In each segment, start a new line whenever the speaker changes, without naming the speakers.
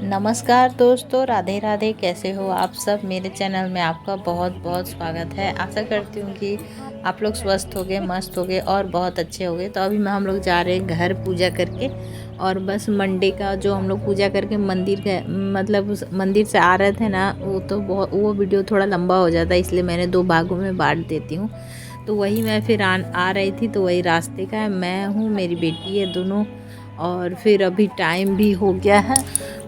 नमस्कार दोस्तों, राधे राधे। कैसे हो आप सब। मेरे चैनल में आपका बहुत बहुत स्वागत है। आशा करती हूँ कि आप लोग स्वस्थ होगे, मस्त होगे और बहुत अच्छे होगे। तो अभी हम लोग जा रहे हैं घर पूजा करके। और बस मंडे का जो हम लोग पूजा करके मंदिर के मतलब उस मंदिर से आ रहे थे ना, वो तो बहुत वो वीडियो थोड़ा लंबा हो जाता है, इसलिए मैंने 2 भागों में बांट देती हूँ। तो वही मैं फिर आ रही थी, तो वही रास्ते का है। मैं हूँ, मेरी बेटी है, दोनों। और फिर अभी टाइम भी हो गया है,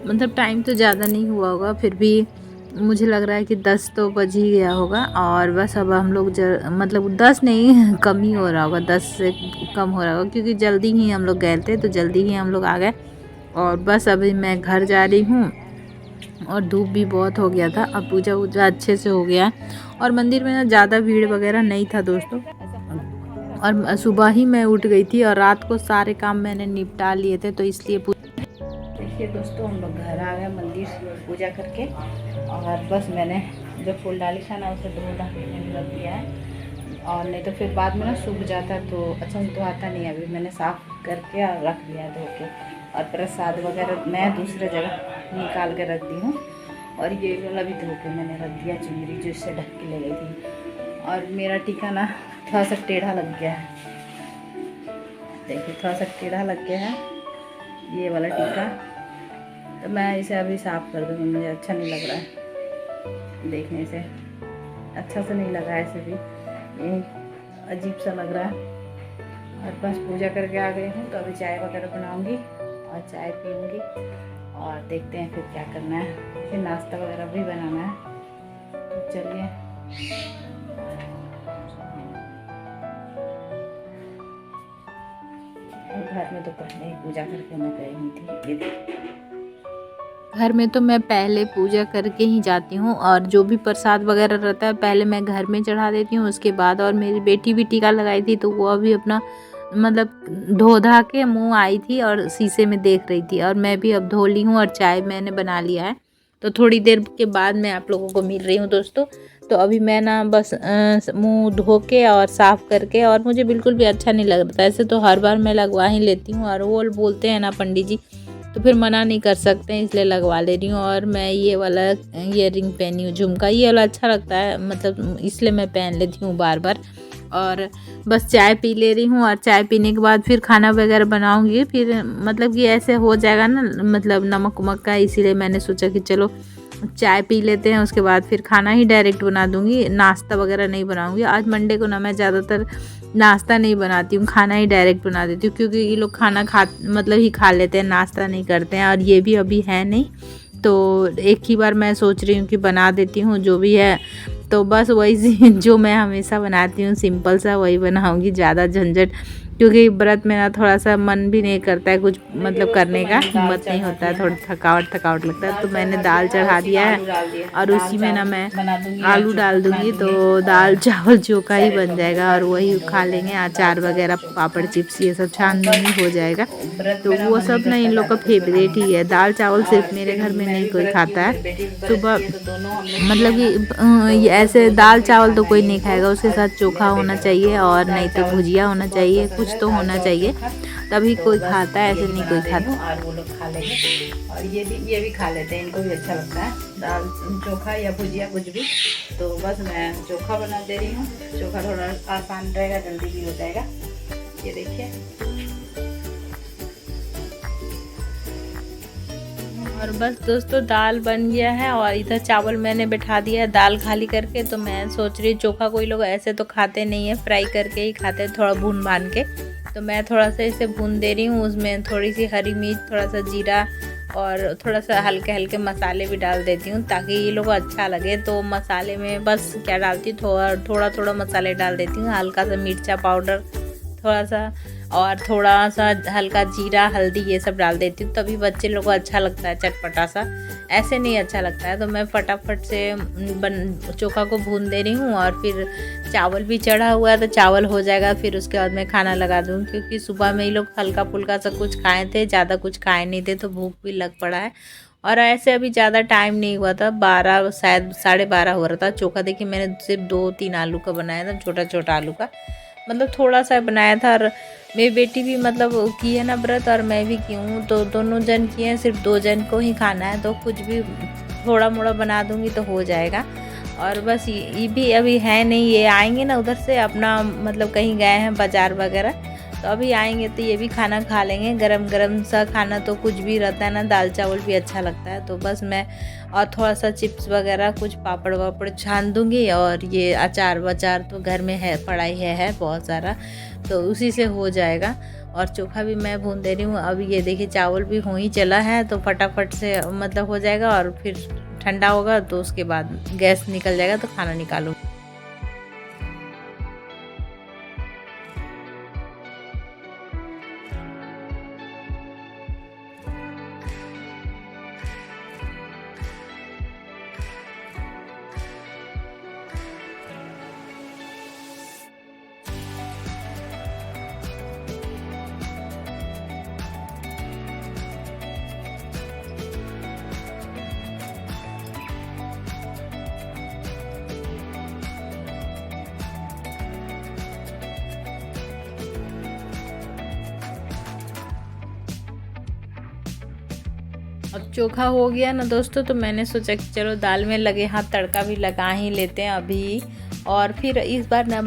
मतलब टाइम तो ज़्यादा नहीं हुआ होगा, फिर भी मुझे लग रहा है कि 10 तो बज ही गया होगा। और बस अब हम लोग मतलब 10 नहीं कम ही हो रहा होगा, 10 से कम हो रहा होगा, क्योंकि जल्दी ही हम लोग गए थे तो जल्दी ही हम लोग आ गए। और बस अभी मैं घर जा रही हूँ और धूप भी बहुत हो गया था। अब पूजा वूजा अच्छे से हो गया और मंदिर में ना ज़्यादा भीड़ वगैरह नहीं था दोस्तों। और सुबह ही मैं उठ गई थी और रात को सारे काम मैंने निपटा लिए थे, तो इसलिए देखिए दोस्तों, हम लोग घर आ गए मंदिर से पूजा करके। और बस मैंने जो फूल डाली था ना, उसे धो धा के मैंने रख दिया है। और नहीं तो फिर बाद में ना सूख जाता तो अच्छा से धोता नहीं है। अभी मैंने साफ़ करके और रख दिया है धो के। और प्रसाद वगैरह मैं दूसरे जगह निकाल के रख दी हूँ। और ये वाला भी धो के मैंने रख दिया, चुनरी जो इससे ढक के ले गई थी। और मेरा टीका ना थोड़ा सा टेढ़ा लग गया है, देखिए थोड़ा सा टेढ़ा लग गया है ये वाला टीका। तो मैं इसे अभी साफ़ कर दूँगी, मुझे अच्छा नहीं लग रहा है, देखने से अच्छा से नहीं लगा है, ऐसे भी ये अजीब सा लग रहा है। और बस पूजा करके आ गई हूँ, तो अभी चाय वगैरह बनाऊँगी और चाय पीऊँगी। और देखते हैं फिर क्या करना है, फिर नाश्ता वगैरह भी बनाना है। तो चलिए, घर में तो पहले ही पूजा करके मैं गई हुई थी। ये घर में तो मैं पहले पूजा करके ही जाती हूँ, और जो भी प्रसाद वगैरह रहता है पहले मैं घर में चढ़ा देती हूँ, उसके बाद। और मेरी बेटी भी टीका लगाई थी, तो वो अभी अपना मतलब धो धा के मुँह आई थी और शीशे में देख रही थी। और मैं भी अब धो ली हूँ और चाय मैंने बना लिया है। तो थोड़ी देर के बाद मैं आप लोगों को मिल रही हूँ दोस्तों। तो अभी मैं ना बस मुँह धो के और साफ़ करके, और मुझे बिल्कुल भी अच्छा नहीं लग रहा था। ऐसे तो हर बार मैं लगवा ही लेती हूँ, और वो बोलते हैं ना पंडित जी, तो फिर मना नहीं कर सकते हैं, इसलिए लगवा ले रही हूँ। और मैं ये वाला ईयरिंग पहनी हूँ, झुमका, ये वाला अच्छा लगता है, मतलब इसलिए मैं पहन लेती हूँ बार बार। और बस चाय पी ले रही हूँ, और चाय पीने के बाद फिर खाना वगैरह बनाऊँगी। फिर मतलब कि ऐसे हो जाएगा ना, मतलब नमक वमक का, इसीलिए मैंने सोचा कि चलो चाय पी लेते हैं, उसके बाद फिर खाना ही डायरेक्ट बना दूँगी, नाश्ता वगैरह नहीं बनाऊँगी। आज मंडे को ना मैं ज़्यादातर नाश्ता नहीं बनाती हूँ, खाना ही डायरेक्ट बना देती हूँ, क्योंकि ये लोग खाना मतलब ही खा लेते हैं, नाश्ता नहीं करते हैं। और ये भी अभी है नहीं, तो एक ही बार मैं सोच रही हूँ कि बना देती हूँ जो भी है। तो बस वही जो मैं हमेशा बनाती हूँ, सिंपल सा वही बनाऊँगी, ज़्यादा झंझट, क्योंकि व्रत में ना थोड़ा सा मन भी नहीं करता है कुछ मतलब करने का, हिम्मत नहीं होता है, थोड़ा थकावट लगता है। तो मैंने दाल चढ़ा दिया है, और उसी में ना मैं आलू डाल दूँगी, तो दाल चावल चोखा ही बन जाएगा, और वही खा लेंगे। अचार वगैरह, पापड़, चिप्स, ये सब छान दूँगी, हो जाएगा। तो वो सब ना इन लोग का फेवरेट ही है। दाल चावल सिर्फ मेरे घर में नहीं कोई खाता है सुबह, मतलब कि ये ऐसे दाल चावल तो कोई नहीं खाएगा, उसके साथ चोखा होना चाहिए, और नहीं तो भुजिया होना चाहिए, कुछ तो होना चाहिए, तभी कोई खाता है, ऐसे नहीं कोई खाता। और वो लोग खा लेंगे, और ये भी खा लेते हैं, इनको भी अच्छा लगता है दाल चोखा या भुजिया कुछ भी। तो बस मैं चोखा बना दे रही हूँ, चोखा थोड़ा आसान रहेगा, जल्दी भी हो जाएगा। ये देखिए, और बस दोस्तों दाल बन गया है, और इधर चावल मैंने बैठा दिया है दाल खाली करके। तो मैं सोच रही, चोखा कोई लोग ऐसे तो खाते नहीं है, फ्राई करके ही खाते हैं, थोड़ा भून भान के। तो मैं थोड़ा सा इसे भून दे रही हूँ, उसमें थोड़ी सी हरी मिर्च, थोड़ा सा जीरा, और थोड़ा सा हल्के हल्के मसाले भी डाल देती हूँ, ताकि ये लोग अच्छा लगे। तो मसाले में बस क्या डालती हूँ, थोड़ा मसाले डाल देती हूँ, हल्का सा मिर्चा पाउडर थोड़ा सा, और थोड़ा सा हल्का जीरा, हल्दी, ये सब डाल देती हूँ, तभी बच्चे लोग को अच्छा लगता है, चटपटा सा। ऐसे नहीं अच्छा लगता है। तो मैं फटाफट से चोखा को भून दे रही हूँ, और फिर चावल भी चढ़ा हुआ है, तो चावल हो जाएगा, फिर उसके बाद मैं खाना लगा दूँ, क्योंकि सुबह में ही लोग हल्का फुल्का सा कुछ खाए थे, ज़्यादा कुछ खाए नहीं थे, तो भूख भी लग पड़ा है। और ऐसे अभी ज़्यादा टाइम नहीं हुआ था, 12 शायद 12:30 हो रहा था। चोखा देखिए मैंने सिर्फ 2-3 आलू का बनाया था, छोटा छोटा आलू का, मतलब थोड़ा सा बनाया था। और मेरी बेटी भी मतलब की है ना व्रत, और मैं भी की हूँ, तो दोनों जन किए हैं, सिर्फ 2 जन को ही खाना है, तो कुछ भी थोड़ा मोड़ा बना दूँगी तो हो जाएगा। और बस ये भी अभी है नहीं, ये आएंगे ना उधर से, अपना मतलब कहीं गए हैं बाज़ार वगैरह, तो अभी आएंगे तो ये भी खाना खा लेंगे। गरम गरम सा खाना तो कुछ भी रहता है ना, दाल चावल भी अच्छा लगता है। तो बस मैं और थोड़ा सा चिप्स वगैरह, कुछ पापड़ वापड़ छान दूँगी, और ये अचार वचार तो घर में है, पड़ा ही है बहुत सारा, तो उसी से हो जाएगा। और चोखा भी मैं भून दे रही हूँ। अब ये देखिए चावल भी हो ही चला है, तो फटाफट से मतलब हो जाएगा, और फिर ठंडा होगा तो उसके बाद गैस निकल जाएगा तो खाना निकालूँ। अब चोखा हो गया ना दोस्तों, तो मैंने सोचा कि चलो दाल में लगे हाथ तड़का भी लगा ही लेते हैं अभी। और फिर इस बार ना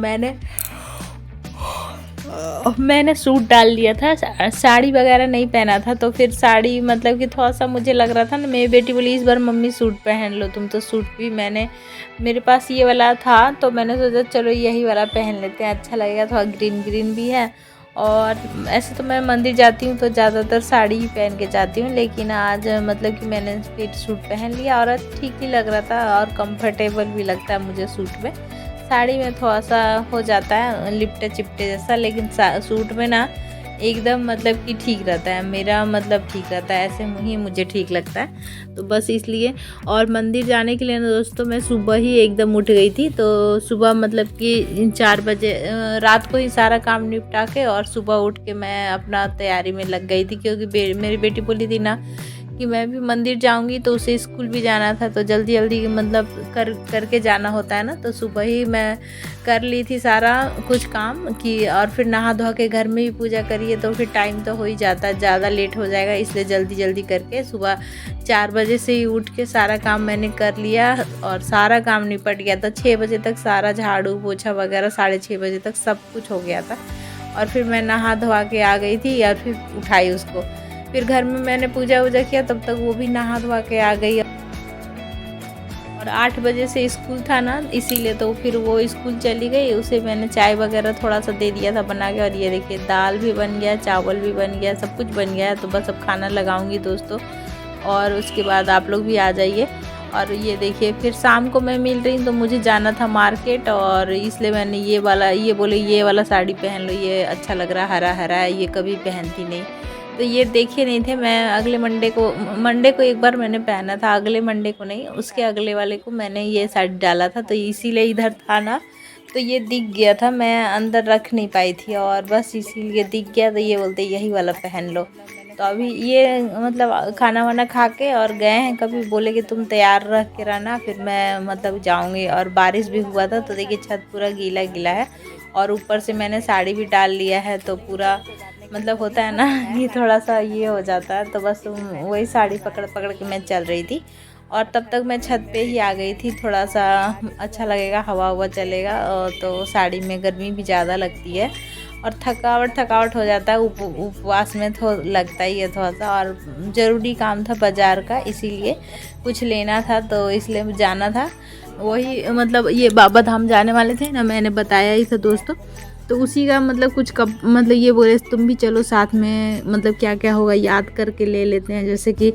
मैंने सूट डाल लिया था, साड़ी वगैरह नहीं पहना था। तो फिर साड़ी मतलब कि थोड़ा सा मुझे लग रहा था ना, मेरी बेटी बोली इस बार मम्मी सूट पहन लो तुम, तो सूट भी मेरे पास ये वाला था, तो मैंने सोचा चलो यही वाला पहन लेते हैं, अच्छा लगेगा, थोड़ा ग्रीन ग्रीन भी है। और ऐसे तो मैं मंदिर जाती हूँ तो ज़्यादातर साड़ी ही पहन के जाती हूँ, लेकिन आज मतलब कि मैंने फिर सूट पहन लिया, और ठीक ही लग रहा था और कंफर्टेबल भी लगता है मुझे सूट में। साड़ी में थोड़ा सा हो जाता है लिपटे चिपटे जैसा, लेकिन सूट में ना एकदम मतलब कि ठीक रहता है, मेरा मतलब ठीक रहता है, ऐसे ही मुझे ठीक लगता है, तो बस इसलिए। और मंदिर जाने के लिए ना दोस्तों मैं सुबह ही एकदम उठ गई थी, तो सुबह मतलब कि 4 बजे रात को ही सारा काम निपटा के और सुबह उठ के मैं अपना तैयारी में लग गई थी, क्योंकि मेरी बेटी बोली थी ना कि मैं भी मंदिर जाऊंगी, तो उसे स्कूल भी जाना था, तो जल्दी जल्दी मतलब करके जाना होता है ना, तो सुबह ही मैं कर ली थी सारा कुछ काम कि, और फिर नहा धो के घर में भी पूजा करिए, तो फिर टाइम तो हो ही जाता है, ज़्यादा लेट हो जाएगा, इसलिए जल्दी जल्दी करके सुबह 4 बजे से ही उठ के सारा काम मैंने कर लिया, और सारा काम निपट गया था। 6 बजे तक सारा झाड़ू पोछा वगैरह, 6:30 बजे तक सब कुछ हो गया था। और फिर मैं नहा धोवा के आ गई थी, और फिर उठाई उसको, फिर घर में मैंने पूजा वूजा किया, तब तक वो भी नहा धोवा के आ गई। और 8 बजे से स्कूल था ना, इसीलिए तो फिर वो स्कूल चली गई, उसे मैंने चाय वगैरह थोड़ा सा दे दिया था बना के। और ये देखिए दाल भी बन गया, चावल भी बन गया, सब कुछ बन गया है, तो बस अब खाना लगाऊंगी दोस्तों, और उसके बाद आप लोग भी आ जाइए। और ये देखिए फिर शाम को मैं मिल रही हूँ, तो मुझे जाना था मार्केट, और इसलिए मैंने ये बोले ये वाला साड़ी पहन लो, ये अच्छा लग रहा है, हरा हरा है, ये कभी पहनती नहीं, तो ये देखे नहीं थे। मैं अगले मंडे को एक बार मैंने पहना था, अगले मंडे को नहीं, उसके अगले वाले को मैंने ये साड़ी डाला था, तो इसीलिए इधर था ना, तो ये दिख गया था, मैं अंदर रख नहीं पाई थी, और बस इसीलिए दिख गया, तो ये बोलते यही वाला पहन लो। तो अभी ये मतलब खाना वाना खा के और गए हैं, कभी बोले कि तुम तैयार रह के रहना, फिर मैं मतलब जाऊंगी। और बारिश भी हुआ था, तो देखिए छत पूरा गीला गीला है, और ऊपर से मैंने साड़ी भी डाल लिया है, तो पूरा मतलब होता है ना ये थोड़ा सा ये हो जाता है, तो बस वही साड़ी पकड़ पकड़ के मैं चल रही थी। और तब तक मैं छत पे ही आ गई थी, थोड़ा सा अच्छा लगेगा, हवा हुआ चलेगा, तो साड़ी में गर्मी भी ज़्यादा लगती है, और थकावट हो जाता है, उपवास में तो लगता ही है थोड़ा सा। और ज़रूरी काम था बाज़ार का, इसीलिए कुछ लेना था, तो इसलिए जाना था, वही मतलब ये बाबा धाम जाने वाले थे ना, मैंने बताया ही था दोस्तों, तो उसी का मतलब कुछ कब मतलब ये बोले तुम भी चलो साथ में, मतलब क्या क्या होगा याद करके ले लेते हैं, जैसे कि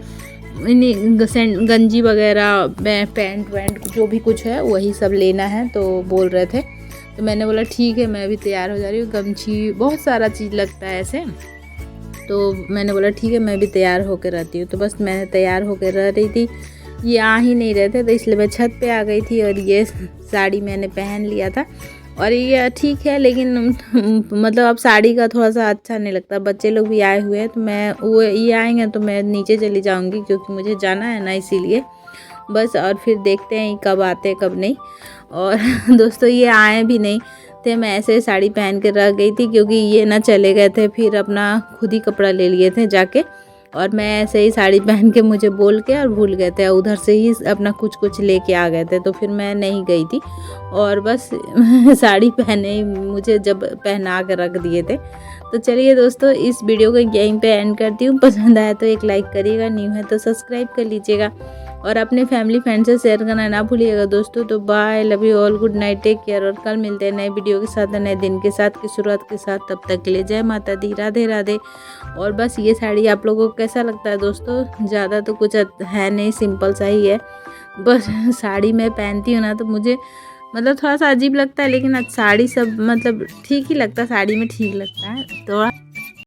गंजी वगैरह, पैंट वैंट जो भी कुछ है वही सब लेना है, तो बोल रहे थे, तो मैंने बोला ठीक है, मैं भी तैयार हो जा रही हूँ, गमछी बहुत सारा चीज़ लगता है ऐसे, तो मैंने बोला ठीक है, मैं भी तैयार होकर रहती हूँ। तो बस मैं तैयार होकर रह रही थी, ये आ ही नहीं रहे थे, तो इसलिए मैं छत पे आ गई थी, और ये साड़ी मैंने पहन लिया था, और ये ठीक है, लेकिन मतलब अब साड़ी का थोड़ा सा अच्छा नहीं लगता, बच्चे लोग भी आए हुए हैं, तो मैं वो ये आएंगे तो मैं नीचे चली जाऊंगी, क्योंकि मुझे जाना है ना, इसीलिए बस। और फिर देखते हैं कब आते हैं कब नहीं। और दोस्तों ये आए भी नहीं, थे मैं ऐसे ही साड़ी पहन के रह गई थी, क्योंकि ये ना चले गए थे, फिर अपना खुद ही कपड़ा ले लिए थे जाके, और मैं ऐसे ही साड़ी पहन के मुझे बोल के और भूल गए थे, उधर से ही अपना कुछ कुछ लेके आ गए थे, तो फिर मैं नहीं गई थी और बस साड़ी पहने ही मुझे जब पहना कर रख दिए थे। तो चलिए दोस्तों, इस वीडियो को यहीं पे एंड करती हूँ। पसंद आया तो एक लाइक करिएगा, न्यू है तो सब्सक्राइब कर लीजिएगा और अपने फैमिली फ्रेंड से शेयर करना ना भूलिएगा दोस्तों। तो bye, love you all, good night, take care, और कल मिलते हैं नए वीडियो के साथ, नए दिन के साथ की शुरुआत के साथ। तब तक के लिए जय माता दी, राधे राधे। और बस ये साड़ी आप लोगों को कैसा लगता है दोस्तों? ज़्यादा तो कुछ है नहीं, सिंपल सा ही है। बस साड़ी मैं पहनती हूँ ना तो मुझे मतलब थोड़ा सा अजीब लगता है, लेकिन साड़ी सब मतलब ठीक ही लगता है, साड़ी में ठीक लगता है थोड़ा।